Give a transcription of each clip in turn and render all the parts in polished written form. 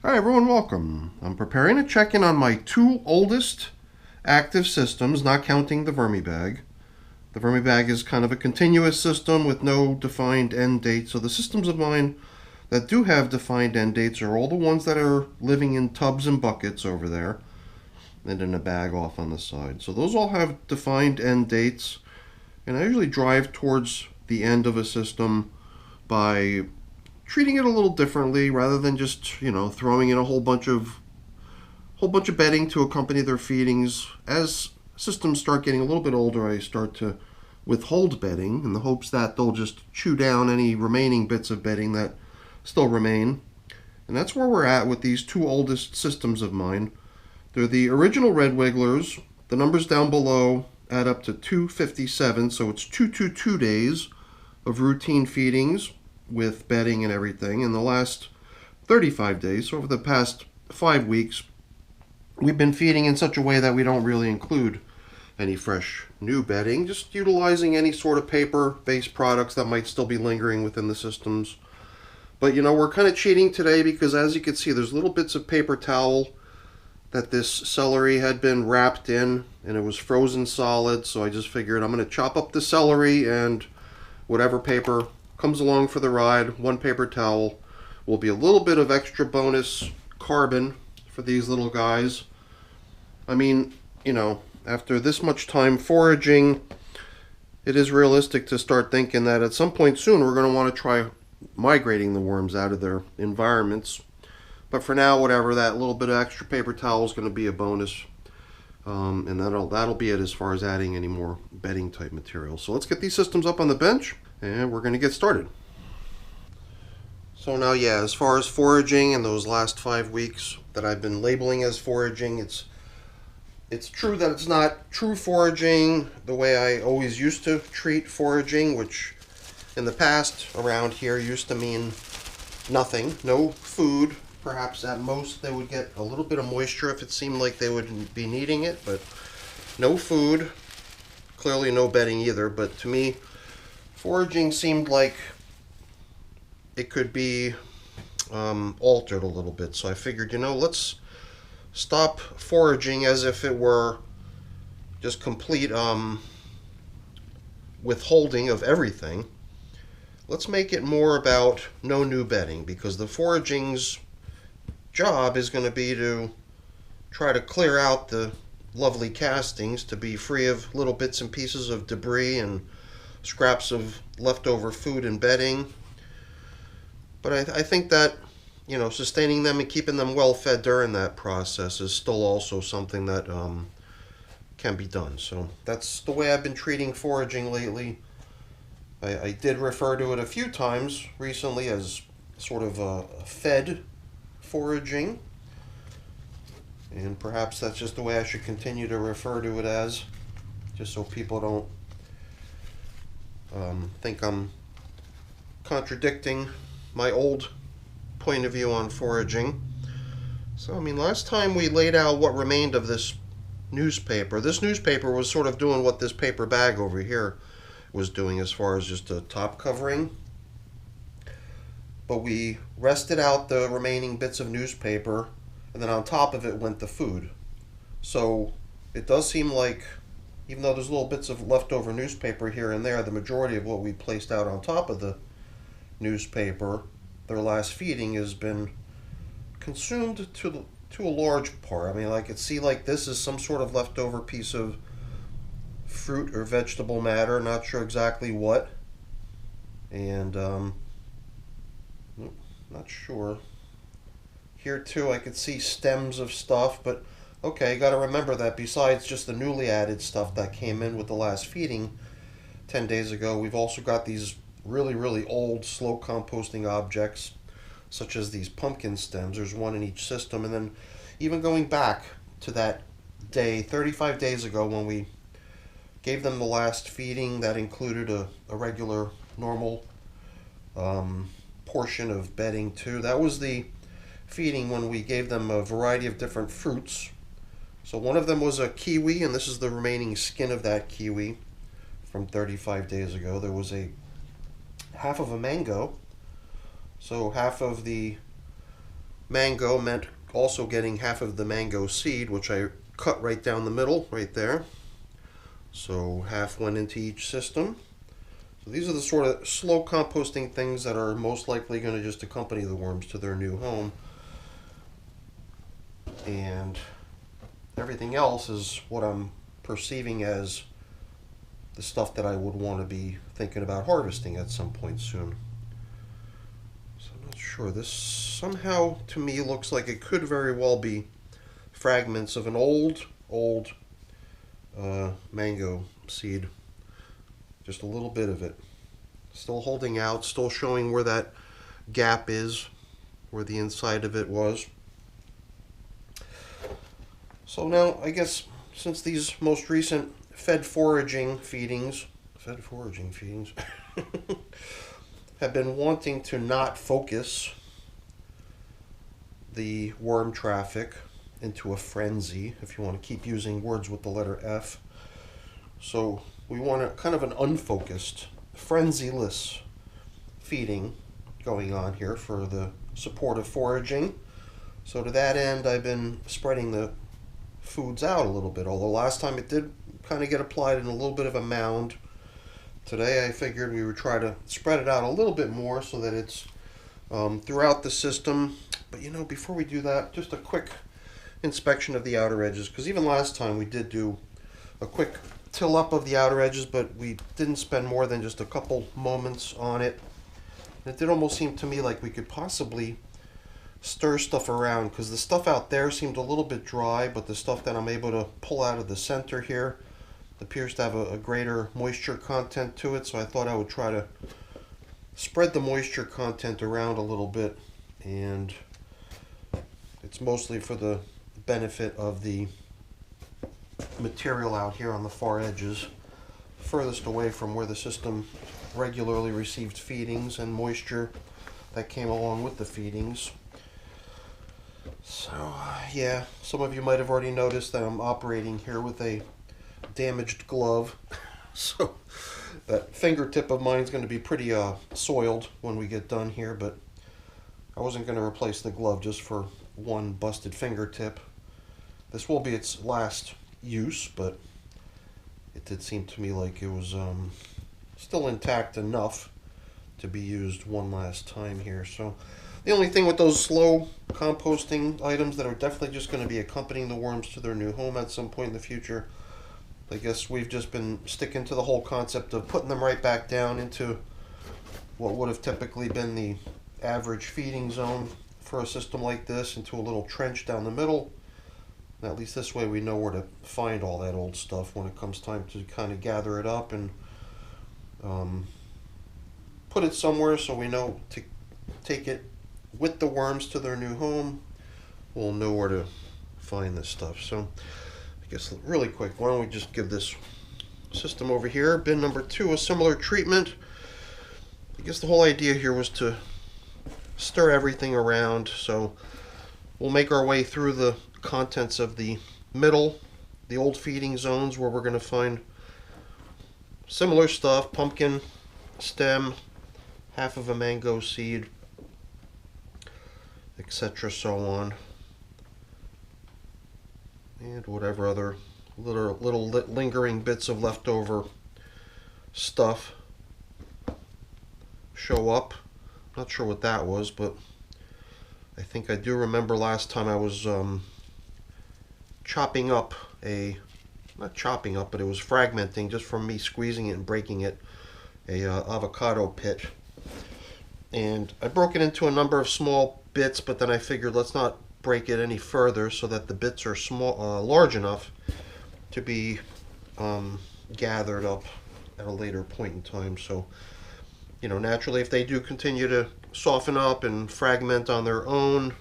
Hi everyone, welcome. I'm preparing a check-in on my two oldest active systems, not counting the Vermibag. The Vermibag is kind of a continuous system with no defined end date, so the systems of mine that do have defined end dates are all the ones that are living in tubs and buckets over there and in a bag off on the side. So those all have defined end dates, and I usually drive towards the end of a system by treating it a little differently rather than just, throwing in a whole bunch of bedding to accompany their feedings. As systems start getting a little bit older, I start to withhold bedding in the hopes that they'll just chew down any remaining bits of bedding that still remain. And that's where we're at with these two oldest systems of mine. They're the original red wigglers. The numbers down below add up to 257, so it's 222 days of routine feedings with bedding and everything. In the last 35 days, so over the past 5 weeks, we've been feeding in such a way that we don't really include any fresh new bedding, just utilizing any sort of paper-based products that might still be lingering within the systems. But we're kind of cheating today because, as you can see, there's little bits of paper towel that this celery had been wrapped in, and it was frozen solid, so I just figured I'm going to chop up the celery, and whatever paper comes along for the ride, one paper towel will be a little bit of extra bonus carbon for these little guys. I mean, after this much time foraging, it is realistic to start thinking that at some point soon we're going to want to try migrating the worms out of their environments. But for now, whatever, that little bit of extra paper towel is going to be a bonus. And that'll be it as far as adding any more bedding type material. So let's get these systems up on the bench, and we're going to get started. So now, yeah, as far as foraging in those last 5 weeks that I've been labeling as foraging, it's true that it's not true foraging the way I always used to treat foraging, which in the past around here used to mean nothing, no food. Perhaps at most they would get a little bit of moisture if it seemed like they would be needing it, but no food, clearly no bedding either. But to me, foraging seemed like it could be altered a little bit. So I figured, let's stop foraging as if it were just complete withholding of everything. Let's make it more about no new bedding, because the foraging's job is going to be to try to clear out the lovely castings to be free of little bits and pieces of debris and scraps of leftover food and bedding. But I think that sustaining them and keeping them well fed during that process is still also something that can be done. So that's the way I've been treating foraging lately. I did refer to it a few times recently as sort of a fed foraging, and perhaps that's just the way I should continue to refer to it as, just so people don't think I'm contradicting my old point of view on foraging. So, last time we laid out what remained of this newspaper was sort of doing what this paper bag over here was doing as far as just a top covering. But we rested out the remaining bits of newspaper, and then on top of it went the food. So it does seem like, even though there's little bits of leftover newspaper here and there, the majority of what we placed out on top of the newspaper, their last feeding, has been consumed to a large part. I could see like this is some sort of leftover piece of fruit or vegetable matter, not sure exactly what. And not sure. Here too I could see stems of stuff, but okay, got to remember that besides just the newly added stuff that came in with the last feeding 10 days ago, we've also got these really, really old slow composting objects, such as these pumpkin stems. There's one in each system. And then even going back to that day, 35 days ago, when we gave them the last feeding that included a regular, normal portion of bedding too. That was the feeding when we gave them a variety of different fruits. So one of them was a kiwi, and this is the remaining skin of that kiwi from 35 days ago. There was a half of a mango, so half of the mango meant also getting half of the mango seed, which I cut right down the middle, right there. So half went into each system. So these are the sort of slow composting things that are most likely going to just accompany the worms to their new home. And everything else is what I'm perceiving as the stuff that I would want to be thinking about harvesting at some point soon. So I'm not sure. This somehow to me looks like it could very well be fragments of an old mango seed. Just a little bit of it. Still holding out, still showing where that gap is, where the inside of it was. So now, I guess, since these most recent fed foraging feedings have been wanting to not focus the worm traffic into a frenzy, if you want to keep using words with the letter F. So we want a kind of an unfocused, frenzy-less feeding going on here for the support of foraging. So to that end, I've been spreading the foods out a little bit, although last time it did kind of get applied in a little bit of a mound. Today I figured we would try to spread it out a little bit more so that it's throughout the system. But you know, before we do that, just a quick inspection of the outer edges, because even last time we did do a quick till up of the outer edges, but we didn't spend more than just a couple moments on it. And it did almost seem to me like we could possibly stir stuff around, because the stuff out there seemed a little bit dry, but the stuff that I'm able to pull out of the center here appears to have a greater moisture content to it. So I thought I would try to spread the moisture content around a little bit, and it's mostly for the benefit of the material out here on the far edges, furthest away from where the system regularly received feedings and moisture that came along with the feedings. So yeah, some of you might have already noticed that I'm operating here with a damaged glove. So that fingertip of mine is going to be pretty soiled when we get done here, but I wasn't going to replace the glove just for one busted fingertip. This will be its last use, but it did seem to me like it was still intact enough to be used one last time here. So the only thing with those slow composting items that are definitely just going to be accompanying the worms to their new home at some point in the future, I guess we've just been sticking to the whole concept of putting them right back down into what would have typically been the average feeding zone for a system like this, into a little trench down the middle. And at least this way we know where to find all that old stuff when it comes time to kind of gather it up and put it somewhere, so we know to take it with the worms to their new home. We'll know where to find this stuff. So I guess really quick, why don't we just give this system over here, bin number 2, a similar treatment. I guess the whole idea here was to stir everything around, so we'll make our way through the contents of the middle, the old feeding zones, where we're going to find similar stuff: pumpkin stem, half of a mango seed, etc., so on, and whatever other little lingering bits of leftover stuff show up. Not sure what that was, but I think I do remember last time I was chopping up not chopping up, but it was fragmenting just from me squeezing it and breaking it, a avocado pit. And I broke it into a number of small bits, but then I figured let's not break it any further so that the bits are large enough to be gathered up at a later point in time. So, you know, naturally, if they do continue to soften up and fragment on their own,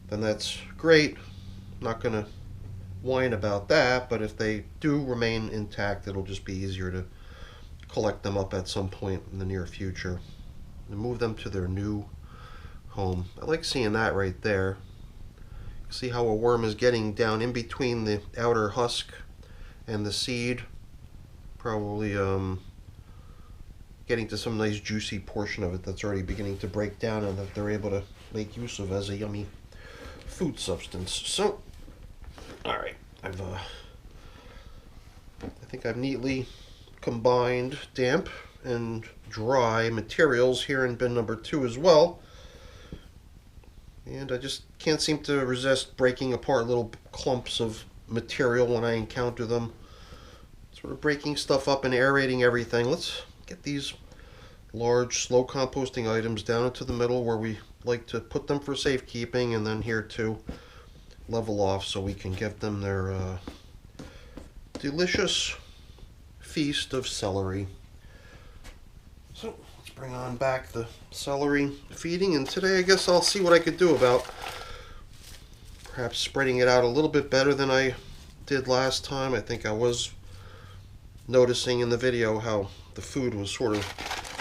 then that's great. I'm not going to whine about that, but if they do remain intact, it'll just be easier to collect them up at some point in the near future and move them to their new home. I like seeing that right there. See how a worm is getting down in between the outer husk and the seed. Probably getting to some nice juicy portion of it that's already beginning to break down and that they're able to make use of as a yummy food substance. So, all right, I think I've neatly combined damp and dry materials here in bin number 2 as well. And I just can't seem to resist breaking apart little clumps of material when I encounter them. Sort of breaking stuff up and aerating everything. Let's get these large, slow composting items down into the middle where we like to put them for safekeeping, and then here to level off so we can give them their delicious feast of celery. So let's bring on back the celery feeding, and today I guess I'll see what I could do about perhaps spreading it out a little bit better than I did last time. I think I was noticing in the video how the food was sort of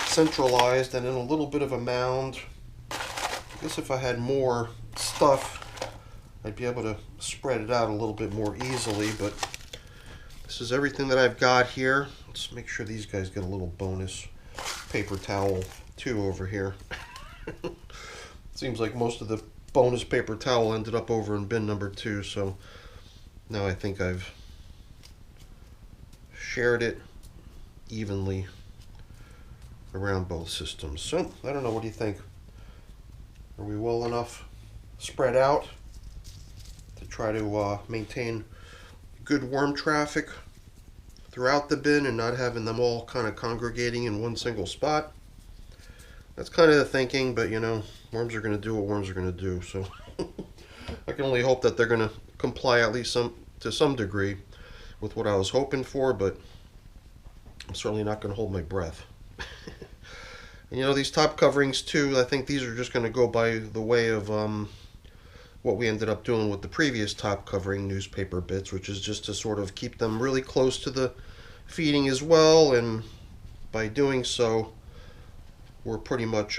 centralized and in a little bit of a mound. I guess if I had more stuff, I'd be able to spread it out a little bit more easily, but this is everything that I've got here. Let's make sure these guys get a little bonus paper towel too over here. Seems like most of the bonus paper towel ended up over in bin number 2, so now I think I've shared it evenly around both systems. So I don't know, what do you think? Are we well enough spread out to try to maintain good worm traffic throughout the bin and not having them all kind of congregating in one single spot? That's kind of the thinking, but you know, worms are going to do what worms are going to do, so I can only hope that they're going to comply at least to some degree with what I was hoping for, but I'm certainly not going to hold my breath. And you know, these top coverings too, I think these are just going to go by the way of what we ended up doing with the previous top covering newspaper bits, which is just to sort of keep them really close to the feeding as well, and by doing so we're pretty much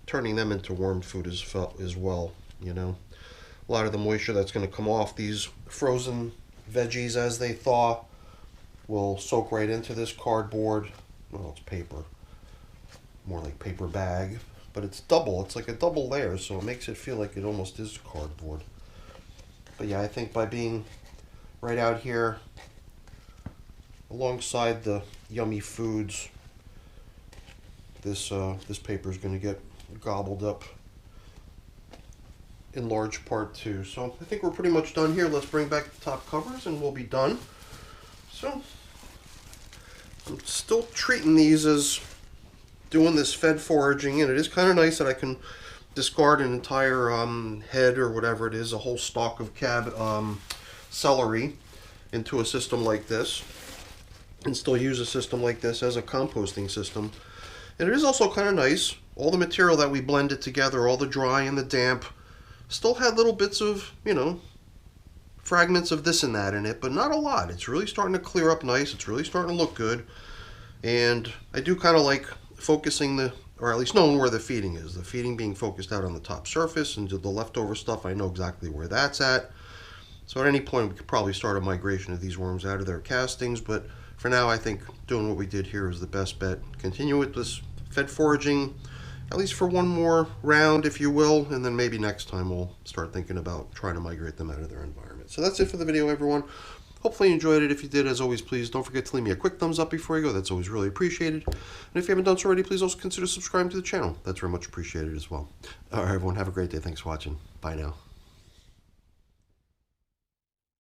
turning them into worm food as well. You know, a lot of the moisture that's going to come off these frozen veggies as they thaw will soak right into this cardboard. Well, it's paper, more like paper bag, but it's double. It's like a double layer, so it makes it feel like it almost is cardboard. But yeah, I think by being right out here alongside the yummy foods, this paper is going to get gobbled up in large part too. So I think we're pretty much done here. Let's bring back the top covers and we'll be done. So I'm still treating these as doing this fed foraging, and it is kind of nice that I can discard an entire head or whatever it is, a whole stalk of celery into a system like this, and still use a system like this as a composting system. And it is also kind of nice, all the material that we blended together, all the dry and the damp, still had little bits of, you know, fragments of this and that in it, but not a lot. It's really starting to clear up nice. It's really starting to look good. And I do kind of like focusing or at least knowing where the feeding is. The feeding being focused out on the top surface, and the leftover stuff, I know exactly where that's at. So at any point we could probably start a migration of these worms out of their castings, but for now I think doing what we did here is the best bet. Continue with this fed foraging, at least for one more round, if you will, and then maybe next time we'll start thinking about trying to migrate them out of their environment. So that's it for the video, everyone. Hopefully you enjoyed it. If you did, as always, please don't forget to leave me a quick thumbs up before you go. That's always really appreciated. And if you haven't done so already, please also consider subscribing to the channel. That's very much appreciated as well. All right, everyone, have a great day. Thanks for watching. Bye now.